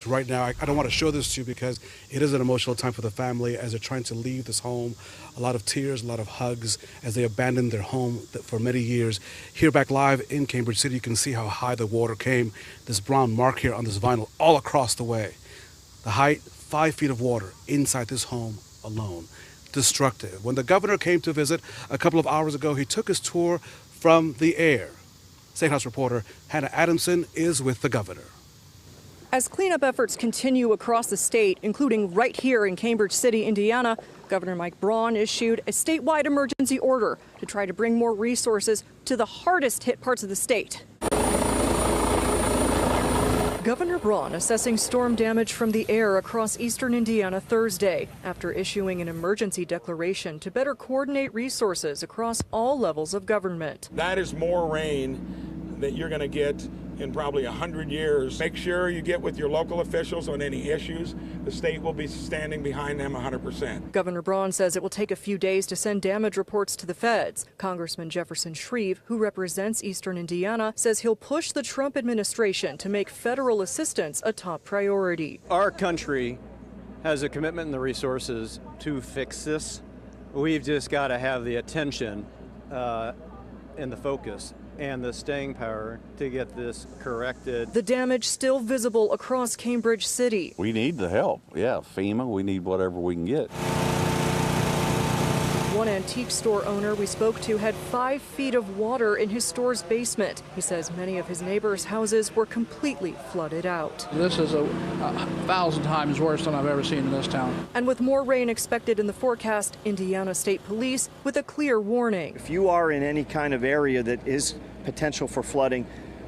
Right now, I don't want to show this to you because it is an emotional time for the family as they're trying to leave this home. A lot of tears, a lot of hugs as they abandoned their home for many years. Here back live in Cambridge City, you can see how high the water came. This brown mark here on this vinyl all across the way. The height, 5 feet of water inside this home alone. Destructive. When the governor came to visit a couple of hours ago, he took his tour from the air. State House reporter Hannah Adamson is with the governor. As cleanup efforts continue across the state, including right here in Cambridge City, Indiana, Governor Mike Braun issued a statewide emergency order to try to bring more resources to the hardest hit parts of the state. Governor Braun assessing storm damage from the air across eastern Indiana Thursday after issuing an emergency declaration to better coordinate resources across all levels of government. That is more rain that you're going to get in probably 100 years. Make sure you get with your local officials on any issues. The state will be standing behind them 100%. Governor Braun says it will take a few days to send damage reports to the feds. Congressman Jefferson Shreve, who represents eastern Indiana, says he'll push the Trump administration to make federal assistance a top priority. Our country has a commitment and the resources to fix this. We've just got to have the attention and the focus and the staying power to get this corrected. The damage still visible across Cambridge City. We need the help. Yeah, FEMA, we need whatever we can get. One antique store owner we spoke to had 5 feet of water in his store's basement. He says many of his neighbors' houses were completely flooded out. This is a 1,000 times worse than I've ever seen in this town. And with more rain expected in the forecast, Indiana State Police with a clear warning. If you are in any kind of area that is potential for flooding,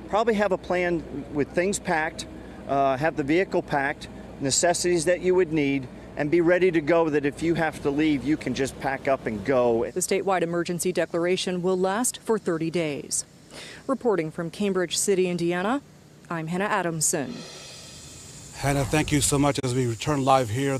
probably have a plan with things packed, have the vehicle packed, necessities that you would need, and be ready to go that if you have to leave, you can just pack up and go. The statewide emergency declaration will last for 30 days. Reporting from Cambridge City, Indiana, I'm Hannah Adamson. Hannah, thank you so much as we return live here.